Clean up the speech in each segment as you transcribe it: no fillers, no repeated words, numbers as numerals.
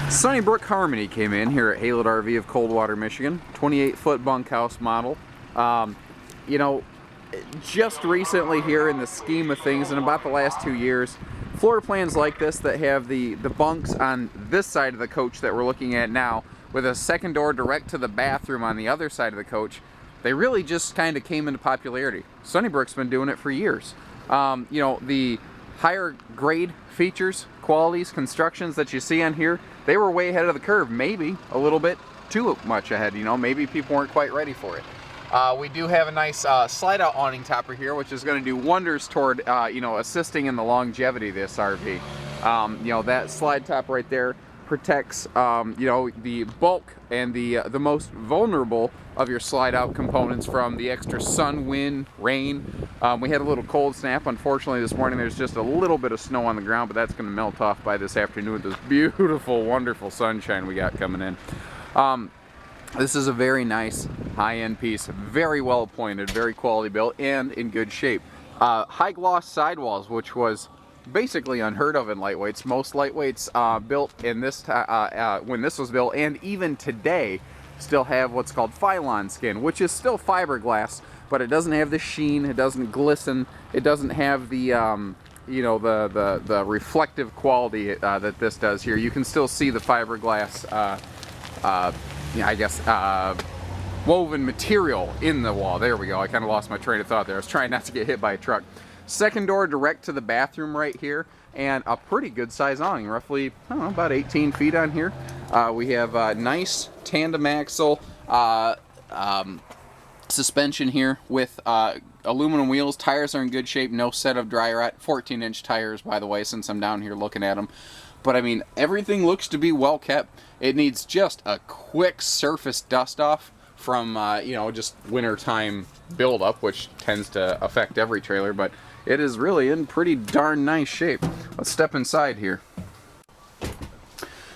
SunnyBrook Harmony came in here at Haylett RV of Coldwater, Michigan. 28-foot bunkhouse model. You know, just recently here in the scheme of things, in about the last 2 years, floor plans like this that have the bunks on this side of the coach that we're looking at now, with a second door direct to the bathroom on the other side of the coach, they really just kind of came into popularity. SunnyBrook's been doing it for years. You know, the higher grade features, qualities, constructions that you see on here, they were way ahead of the curve, maybe a little bit too much ahead, you know, maybe people weren't quite ready for it. We do have a nice slide out awning topper here, which is going to do wonders toward, you know, assisting in the longevity of this RV. You know, that slide top right there protects, you know, the bulk and the most vulnerable of your slide out components from the extra sun, wind, rain. We had a little cold snap. Unfortunately, this morning there's just a little bit of snow on the ground, but that's going to melt off by this afternoon with this beautiful, wonderful sunshine we got coming in. This is a very nice high-end piece, very well appointed, very quality built, and in good shape. High gloss sidewalls, which was basically unheard of in lightweights. Most lightweights built in this when this was built, and even today, still have what's called Phylon skin, which is still fiberglass, but it doesn't have the sheen, it doesn't glisten, it doesn't have the you know, the reflective quality that this does here. You can still see the fiberglass yeah, I guess woven material in the wall. There we go. I kind of lost my train of thought there. I was trying not to get hit by a truck. Second door direct to the bathroom right here, and a pretty good size awning, roughly, I don't know, about 18 feet on here. We have nice tandem axle suspension here with aluminum wheels. Tires are in good shape, no set of dry rot. 14-inch tires, by the way, since I'm down here looking at them. But I mean, everything looks to be well kept. It needs just a quick surface dust off from, you know, just wintertime buildup, which tends to affect every trailer, but it is really in pretty darn nice shape. Let's step inside here.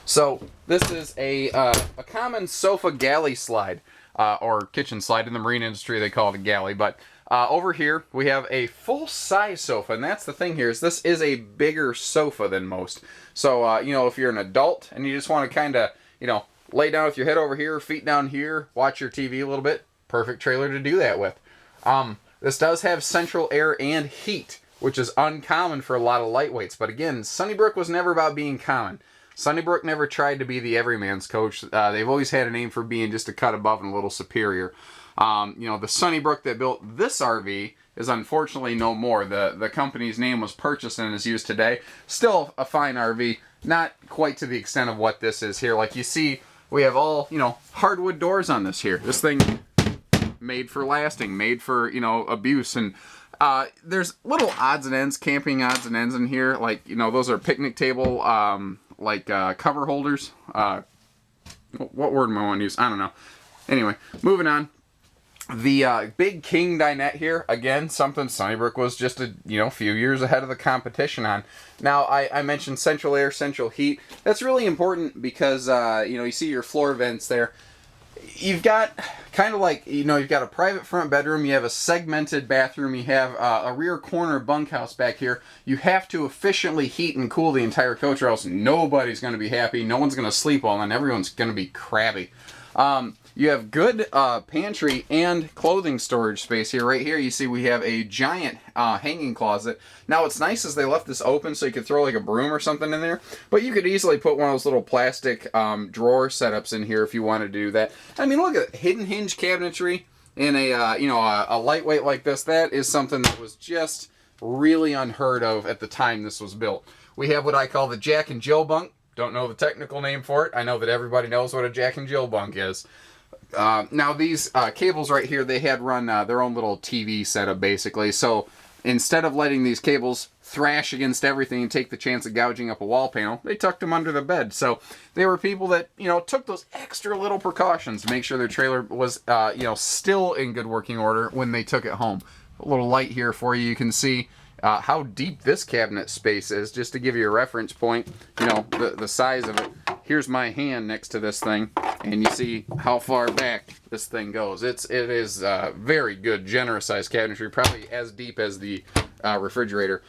So this is a common sofa galley slide, or kitchen slide. In the marine industry they call it a galley, but over here we have a full-size sofa, and that's the thing here, is this is a bigger sofa than most. So, you know, if you're an adult and you just want to kind of, you know, lay down with your head over here, feet down here, watch your TV a little bit, perfect trailer to do that with. This does have central air and heat, which is uncommon for a lot of lightweights. But again, SunnyBrook was never about being common. SunnyBrook never tried to be the everyman's coach. They've always had a name for being just a cut above and a little superior. You know, the SunnyBrook that built this RV is unfortunately no more. The company's name was purchased and is used today. Still a fine RV, not quite to the extent of what this is here. Like you see, we have all, you know, hardwood doors on this here. This thing made for lasting, made for, you know, abuse. And there's little odds and ends, camping odds and ends in here. Like, you know, those are picnic table, like cover holders. What word am I want to use? I don't know. Anyway, moving on. The big king dinette here, again, something SunnyBrook was just a, you know, few years ahead of the competition on. Now, I mentioned central air, central heat. That's really important because, you know, you see your floor vents there. You've got kind of like, you know, you've got a private front bedroom, you have a segmented bathroom, you have a rear corner bunkhouse back here. You have to efficiently heat and cool the entire coach, or else nobody's going to be happy, no one's going to sleep well, and everyone's going to be crabby. You have good pantry and clothing storage space here. Right here you see we have a giant hanging closet. Now what's nice is they left this open so you could throw like a broom or something in there, but you could easily put one of those little plastic drawer setups in here if you wanted to do that. I mean, look at hidden hinge cabinetry in a you know, a lightweight like this. That is something that was just really unheard of at the time this was built. We have what I call the Jack and Jill bunk. Don't know the technical name for it. I know that everybody knows what a Jack and Jill bunk is. Now these cables right here, they had run their own little TV setup basically. So instead of letting these cables thrash against everything and take the chance of gouging up a wall panel, they tucked them under the bed. So they were people that, you know, took those extra little precautions to make sure their trailer was, you know, still in good working order when they took it home. A little light here for you. You can see how deep this cabinet space is, just to give you a reference point, you know, the size of it. Here's my hand next to this thing, and you see how far back this thing goes. It is very good, generous sized cabinetry, probably as deep as the refrigerator.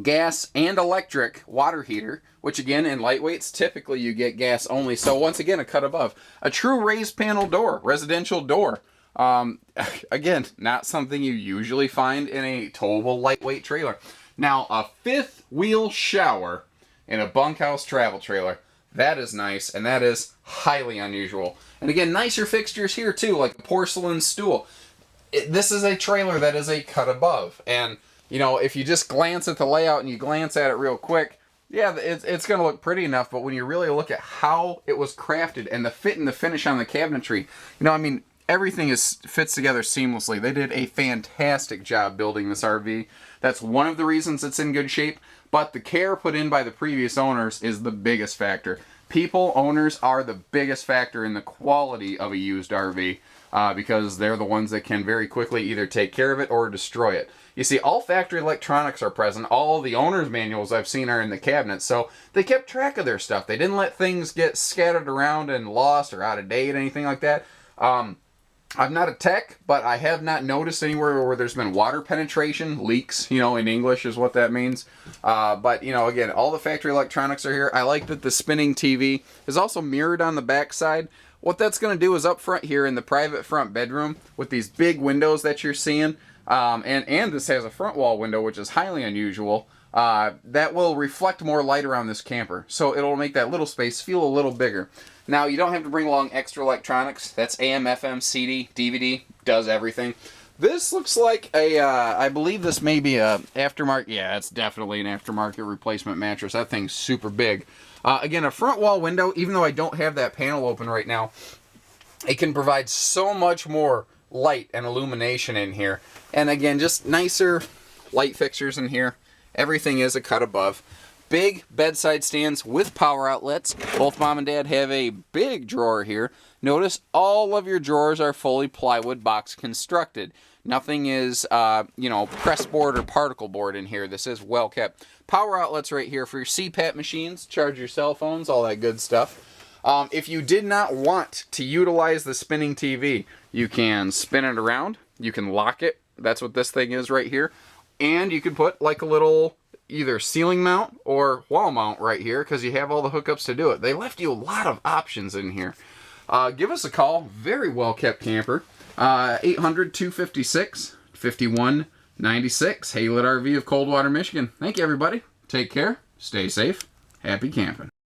Gas and electric water heater, which again, in lightweights, typically you get gas only. So once again, a cut above. A true raised panel door, residential door. Again, not something you usually find in a towable lightweight trailer. Now, a fifth wheel shower in a bunkhouse travel trailer. That is nice, and that is highly unusual. And again, nicer fixtures here too, like a porcelain stool. This is a trailer that is a cut above. And, you know, if you just glance at the layout and you glance at it real quick, yeah, it's going to look pretty enough. But when you really look at how it was crafted and the fit and the finish on the cabinetry, you know, I mean, everything fits together seamlessly. They did a fantastic job building this RV. That's one of the reasons it's in good shape. But the care put in by the previous owners is the biggest factor. Owners are the biggest factor in the quality of a used RV. Because they're the ones that can very quickly either take care of it or destroy it. You see, all factory electronics are present. All the owner's manuals I've seen are in the cabinet, so they kept track of their stuff. They didn't let things get scattered around and lost or out of date, anything like that. I'm not a tech, but I have not noticed anywhere where there's been water penetration, leaks, you know, in English is what that means. But, you know, again, all the factory electronics are here. I like that the spinning TV is also mirrored on the back side. What that's going to do is up front here in the private front bedroom with these big windows that you're seeing, and this has a front wall window, which is highly unusual, that will reflect more light around this camper. So it'll make that little space feel a little bigger. Now, you don't have to bring along extra electronics. That's AM, FM, CD, DVD, does everything. This looks like a, I believe this may be a aftermarket, yeah, it's definitely an aftermarket replacement mattress. That thing's super big. Again, a front wall window, even though I don't have that panel open right now, it can provide so much more light and illumination in here. And again, just nicer light fixtures in here. Everything is a cut above. Big bedside stands with power outlets. Both Mom and Dad have a big drawer here. Notice all of your drawers are fully plywood box constructed. Nothing is, you know, press board or particle board in here. This is well kept. Power outlets right here for your CPAP machines, charge your cell phones, all that good stuff. If you did not want to utilize the spinning TV, you can spin it around. You can lock it. That's what this thing is right here. And you can put like a little either ceiling mount or wall mount right here because you have all the hookups to do it. They left you a lot of options in here. Give us a call. Very well kept camper. 800-256-5196. Haylet RV of Coldwater, Michigan. Thank you, everybody. Take care. Stay safe. Happy camping.